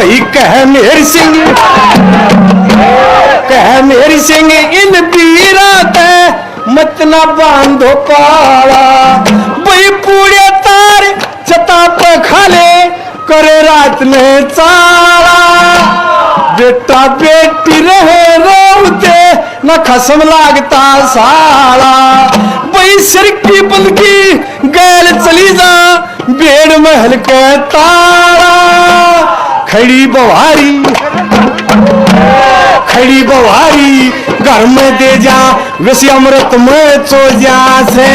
भाई कह मेरी सिंह इन पीरा ते मत ना बांधो पाला भाई पूरे तार चता पे खाले करे रात में चाला बेटा बेटी रहे रोते न खसम लागता साला भाई सिर की बंदगी गैल चली जा बेड़ महल के तारा खड़ी बवारी घर में दे जा वैसे अमृत में चो जा से